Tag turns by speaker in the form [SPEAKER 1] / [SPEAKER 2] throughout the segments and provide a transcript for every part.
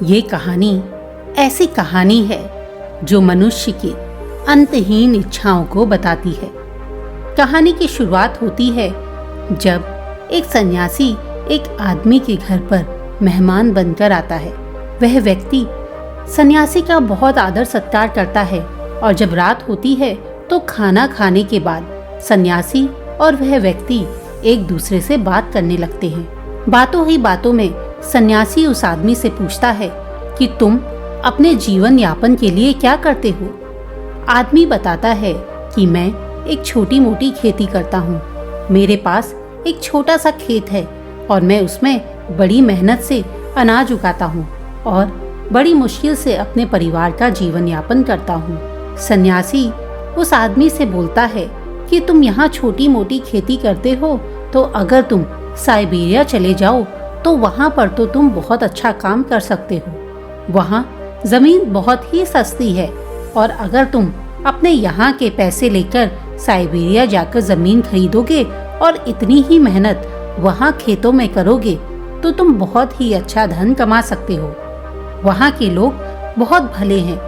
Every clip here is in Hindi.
[SPEAKER 1] ये कहानी ऐसी कहानी है जो मनुष्य की अंतहीन इच्छाओं को बताती है। कहानी की शुरुआत होती है जब एक सन्यासी एक आदमी के घर पर मेहमान बनकर आता है। वह व्यक्ति सन्यासी का बहुत आदर सत्कार करता है और जब रात होती है तो खाना खाने के बाद सन्यासी और वह व्यक्ति एक दूसरे से बात करने लगते हैं। बातों ही बातों में सन्यासी उस आदमी से पूछता है कि तुम अपने जीवन यापन के लिए क्या करते हो। आदमी बताता है कि मैं एक छोटी मोटी खेती करता हूँ। मेरे पास एक छोटा सा खेत है और मैं उसमें बड़ी मेहनत से अनाज उगाता हूँ और बड़ी मुश्किल से अपने परिवार का जीवन यापन करता हूँ। सन्यासी उस आदमी से बोलता है कि तुम यहाँ छोटी मोटी खेती करते हो तो अगर तुम साइबेरिया चले जाओ तो वहाँ पर तो तुम बहुत अच्छा काम कर सकते हो। वहाँ जमीन बहुत ही सस्ती है और अगर तुम अपने यहाँ के पैसे लेकर साइबेरिया जाकर जमीन खरीदोगे और इतनी ही मेहनत वहाँ खेतों में करोगे तो तुम बहुत ही अच्छा धन कमा सकते हो। वहाँ के लोग बहुत भले हैं,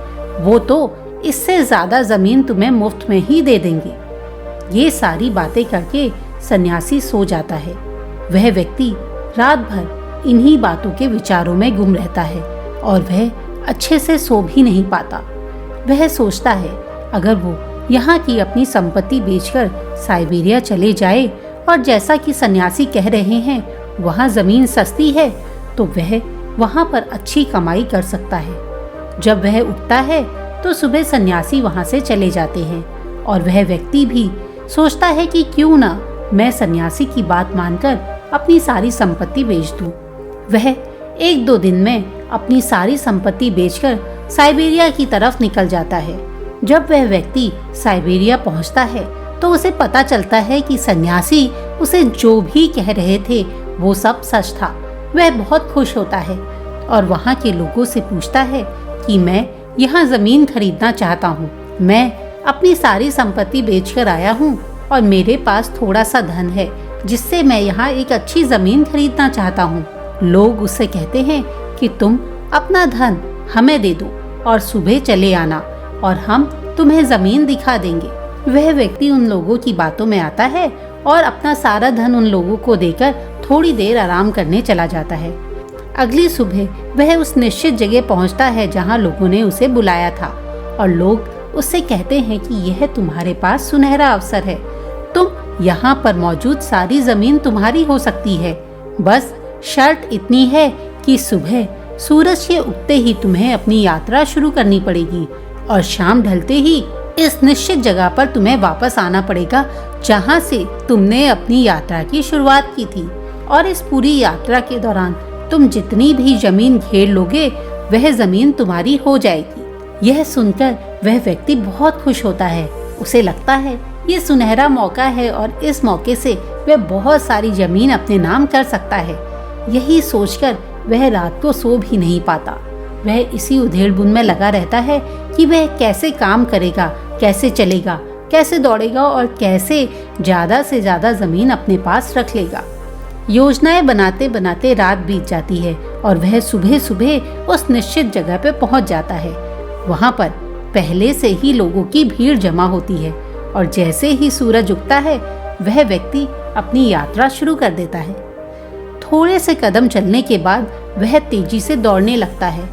[SPEAKER 1] वो तो इससे ज्यादा जमीन तुम्हें मुफ्त में ही दे देंगे। ये सारी बातें करके सन्यासी सो जाता है। वह व्यक्ति रात भर इन्हीं बातों के विचारों में गुम रहता है और वह अच्छे से सो भी नहीं पाता। वह सोचता है अगर वो यहाँ की अपनी संपत्ति बेचकर साइबेरिया चले जाए और जैसा कि सन्यासी कह रहे हैं वहाँ जमीन सस्ती है तो वह वहाँ पर अच्छी कमाई कर सकता है। जब वह उठता है तो सुबह सन्यासी वहाँ से चले जाते हैं और वह व्यक्ति भी सोचता है कि क्यों ना मैं सन्यासी की बात मानकर अपनी सारी संपत्ति बेच दूं। वह एक दो दिन में अपनी सारी संपत्ति बेचकर साइबेरिया की तरफ निकल जाता है। जब वह व्यक्ति साइबेरिया पहुंचता है तो उसे पता चलता है कि सन्यासी उसे जो भी कह रहे थे वो सब सच था। वह बहुत खुश होता है और वहाँ के लोगों से पूछता है कि मैं यहाँ जमीन खरीदना चाहता हूँ। मैं अपनी सारी संपत्ति बेचकर आया हूँ और मेरे पास थोड़ा सा धन है जिससे मैं यहाँ एक अच्छी जमीन खरीदना चाहता हूँ। लोग उससे कहते हैं कि तुम अपना धन हमें दे दो और सुबह चले आना और हम तुम्हें जमीन दिखा देंगे। वह व्यक्ति उन लोगों की बातों में आता है और अपना सारा धन उन लोगों को देकर थोड़ी देर आराम करने चला जाता है। अगली सुबह वह उस निश्चित जगह पहुँचता है जहाँ लोगों ने उसे बुलाया था और लोग उससे कहते हैं कि यह तुम्हारे पास सुनहरा अवसर है, तुम यहाँ पर मौजूद सारी जमीन तुम्हारी हो सकती है। बस शर्त इतनी है कि सुबह सूरज के उगते ही तुम्हें अपनी यात्रा शुरू करनी पड़ेगी और शाम ढलते ही इस निश्चित जगह पर तुम्हें वापस आना पड़ेगा जहाँ से तुमने अपनी यात्रा की शुरुआत की थी। और इस पूरी यात्रा के दौरान तुम जितनी भी जमीन घेर लोगे वह जमीन तुम्हारी हो जाएगी। यह सुनकर वह व्यक्ति बहुत खुश होता है। उसे लगता है ये सुनहरा मौका है और इस मौके से वह बहुत सारी जमीन अपने नाम कर सकता है। यही सोचकर वह रात को सो भी नहीं पाता। वह इसी उधेड़-बुन में लगा रहता है कि वह कैसे काम करेगा, कैसे चलेगा, कैसे दौड़ेगा और कैसे ज्यादा से ज्यादा जमीन अपने पास रख लेगा। योजनाएं बनाते बनाते रात बीत जाती है और वह सुबह सुबह उस निश्चित जगह पे पहुंच जाता है। वहां पर पहले से ही लोगों की भीड़ जमा होती है और जैसे ही सूरज उगता है वह व्यक्ति अपनी यात्रा शुरू कर देता है। थोड़े से कदम चलने के बाद वह तेजी से दौड़ने लगता है।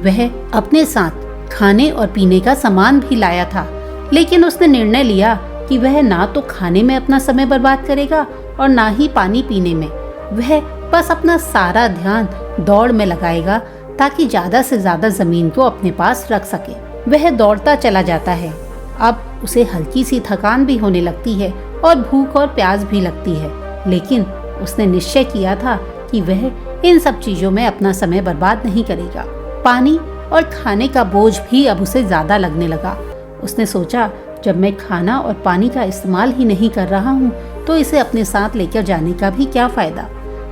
[SPEAKER 1] वह अपने साथ खाने और पीने का सामान भी लाया था, लेकिन उसने निर्णय लिया कि वह ना तो खाने में अपना समय बर्बाद करेगा और ना ही पानी पीने में। वह बस अपना सारा ध्यान दौड़ में लगाएगा ताकि ज्यादा से ज्यादा जमीन को अपने पास रख सके। वह दौड़ता चला जाता है। अब उसे हल्की सी थकान भी होने लगती है और भूख और प्यास भी लगती है, लेकिन उसने निश्चय किया था कि वह इन सब चीजों में अपना समय बर्बाद नहीं करेगा। पानी और खाने का बोझ भी अब उसे ज्यादा लगने लगा। उसने सोचा जब मैं खाना और पानी का इस्तेमाल ही नहीं कर रहा हूँ तो इसे अपने साथ लेकर जाने का भी क्या फायदा।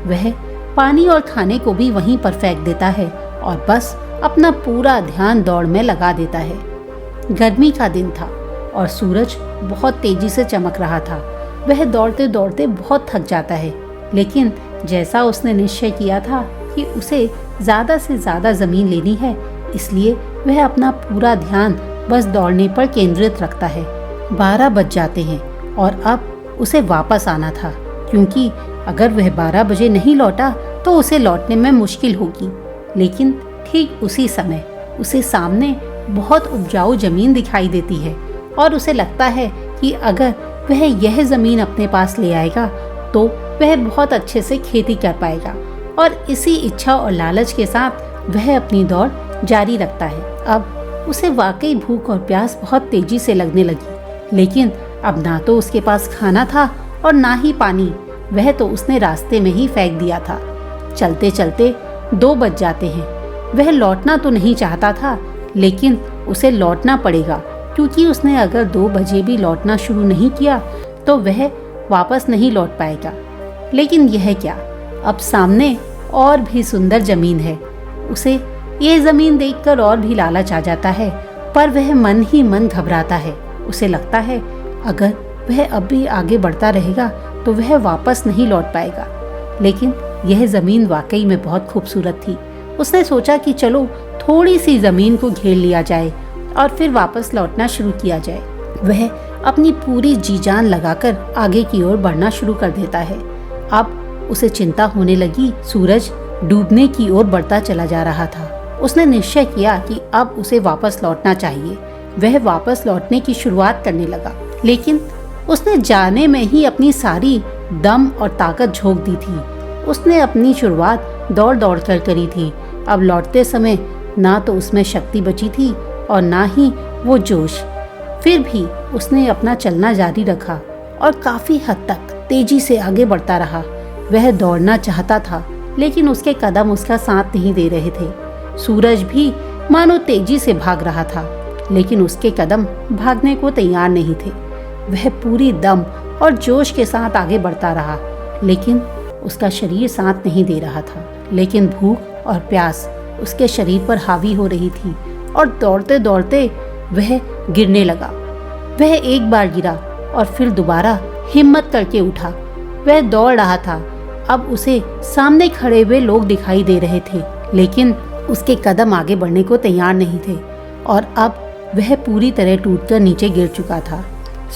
[SPEAKER 1] वह पानी और खाने को भी वहीं पर फेंक देता है और बस अपना पूरा ध्यान दौड़ में लगा देता है। गर्मी का दिन था और सूरज बहुत तेजी से चमक रहा था। वह दौड़ते दौड़ते बहुत थक जाता है, लेकिन जैसा उसने निश्चय किया था कि उसे ज़्यादा से ज़्यादा ज़मीन लेनी है, इसलिए वह अपना पूरा ध्यान बस दौड़ने पर केंद्रित रखता है। 12 बज जाते हैं और अब उसे वापस आना था, क्योंकि अगर वह 12 बजे नहीं लौटा तो उसे लौटने में मुश्किल होगी। लेकिन ठीक उसी समय उसे सामने बहुत उपजाऊ ज़मीन दिखाई देती है और उसे लगता है कि अगर वह यह ज़मीन अपने पास ले आएगा तो वह बहुत अच्छे से खेती कर पाएगा। और इसी इच्छा और लालच के साथ वह अपनी दौड़ जारी रखता है। अब उसे वाकई भूख और प्यास बहुत तेजी से लगने लगी, लेकिन अब ना तो उसके पास खाना था और ना ही पानी, वह तो उसने रास्ते में ही फेंक दिया था। चलते चलते 2 बज जाते हैं। वह लौटना तो नहीं चाहता था, लेकिन उसे लौटना पड़ेगा, क्योंकि उसने अगर 2 बजे भी लौटना शुरू नहीं किया तो वह वापस नहीं लौट पाएगा। लेकिन यह क्या, अब सामने और भी सुंदर जमीन है। उसे यह जमीन देखकर और भी लालच आ जाता है, पर वह मन ही मन घबराता है। उसे लगता है अगर वह अब भी आगे बढ़ता रहेगा तो वह वापस नहीं लौट पाएगा। लेकिन यह जमीन वाकई में बहुत खूबसूरत थी। उसने सोचा कि चलो थोड़ी सी जमीन को घेर लिया जाए और फिर वापस लौटना शुरू किया जाए। वह अपनी पूरी जी जान लगाकर आगे की ओर बढ़ना शुरू कर देता है। अब उसे चिंता होने लगी। सूरज डूबने की ओर बढ़ता चला जा रहा था। उसने निश्चय किया कि अब उसे वापस लौटना चाहिए। वह वापस लौटने की शुरुआत करने लगा, लेकिन उसने जाने में ही अपनी सारी दम और ताकत झोंक दी थी। उसने अपनी शुरुआत दौड़ दौड़ कर करी थी। अब लौटते समय ना तो उसमें शक्ति बची थी और ना ही वो जोश। फिर भी उसने अपना चलना जारी रखा और काफी हद तक तेजी से आगे बढ़ता रहा। वह दौड़ना चाहता था, लेकिन उसके कदम उसका साथ नहीं दे रहे थे। सूरज भी मानो तेजी से भाग रहा था, लेकिन उसके कदम भागने को तैयार नहीं थे। वह पूरी दम और जोश के साथ आगे बढ़ता रहा, लेकिन उसका शरीर साथ नहीं दे रहा था। लेकिन भूख और प्यास उसके शरीर पर हावी हो रही थी और दौड़ते दौड़ते वह गिरने लगा। वह एक बार गिरा और फिर दोबारा हिम्मत करके उठा। वह दौड़ रहा था। अब उसे सामने खड़े हुए लोग दिखाई दे रहे थे, लेकिन उसके कदम आगे बढ़ने को तैयार नहीं थे और अब वह पूरी तरह टूटकर नीचे गिर चुका था।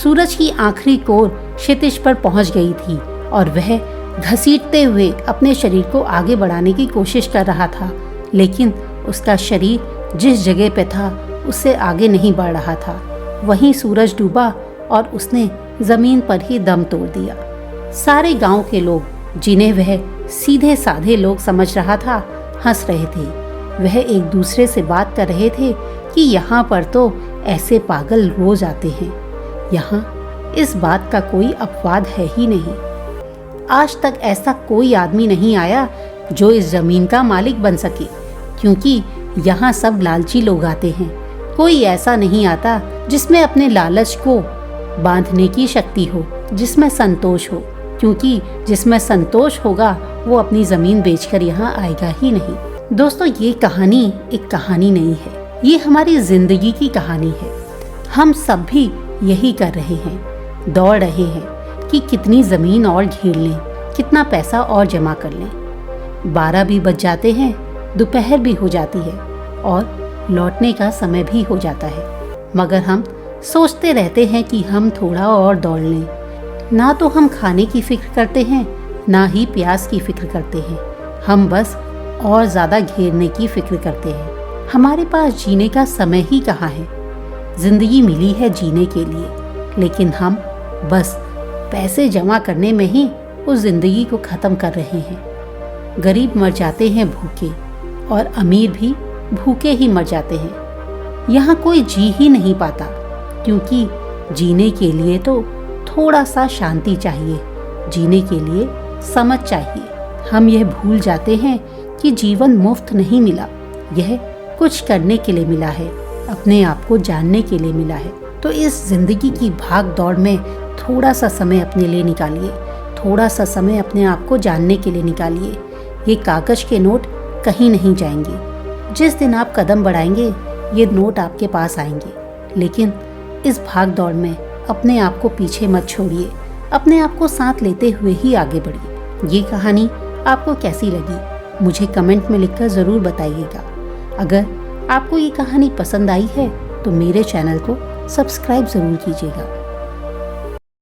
[SPEAKER 1] सूरज की आखिरी कोर क्षितिज पर पहुंच गई थी और वह घसीटते हुए अपने शरीर को आगे बढ़ाने की कोशिश कर रहा था, लेकिन उसका शरीर जिस जगह पे था उससे आगे नहीं बढ़ रहा था। वहीं सूरज डूबा और उसने जमीन पर ही दम तोड़ दिया। सारे गांव के लोग, जिन्हें वह सीधे साधे लोग समझ रहा था, हंस रहे थे। वह एक दूसरे से बात कर रहे थे कि यहाँ पर तो ऐसे पागल रोज आते हैं। यहाँ इस बात का कोई अपवाद है ही नहीं। आज तक ऐसा कोई आदमी नहीं आया जो इस जमीन का मालिक बन सके, क्योंकि यहाँ सब लालची लोग आते हैं। कोई ऐसा नहीं आता जिसमें अपने लालच को बांधने की शक्ति हो, जिसमें संतोष हो, क्योंकि जिसमें संतोष होगा वो अपनी जमीन बेचकर यहाँ आएगा ही नहीं। दोस्तों, ये कहानी एक कहानी नहीं है, ये हमारी जिंदगी की कहानी है। हम सब भी यही कर रहे हैं, दौड़ रहे हैं कि कितनी जमीन और घेर लें, कितना पैसा और जमा कर लें। 12 भी बज जाते हैं, दोपहर भी हो जाती है और लौटने का समय भी हो जाता है, मगर हम सोचते रहते हैं कि हम थोड़ा और दौड़ लें। ना तो हम खाने की फिक्र करते हैं, ना ही प्यास की फिक्र करते हैं। हम बस और ज़्यादा घेरने की फिक्र करते हैं। हमारे पास जीने का समय ही कहाँ है। जिंदगी मिली है जीने के लिए, लेकिन हम बस पैसे जमा करने में ही उस जिंदगी को ख़त्म कर रहे हैं। गरीब मर जाते हैं भूखे और अमीर भी भूखे ही मर जाते हैं। यहाँ कोई जी ही नहीं पाता, क्योंकि जीने के लिए तो थोड़ा सा शांति चाहिए, जीने के लिए समझ चाहिए। हम यह भूल जाते हैं कि जीवन मुफ्त नहीं मिला, यह कुछ करने के लिए मिला है, अपने आप को जानने के लिए मिला है। तो इस जिंदगी की भाग दौड़ में थोड़ा सा समय अपने लिए निकालिए, थोड़ा सा समय अपने आप को जानने के लिए निकालिए। ये कागज के नोट कहीं नहीं जाएंगे। जिस दिन आप कदम बढ़ाएंगे ये नोट आपके पास आएंगे। लेकिन इस भाग दौड़ में अपने आप को पीछे मत छोड़िए, अपने आप को साथ लेते हुए ही आगे बढ़िए। ये कहानी आपको कैसी लगी मुझे कमेंट में लिखकर ज़रूर बताइएगा। अगर आपको ये कहानी पसंद आई है तो मेरे चैनल को सब्सक्राइब ज़रूर कीजिएगा।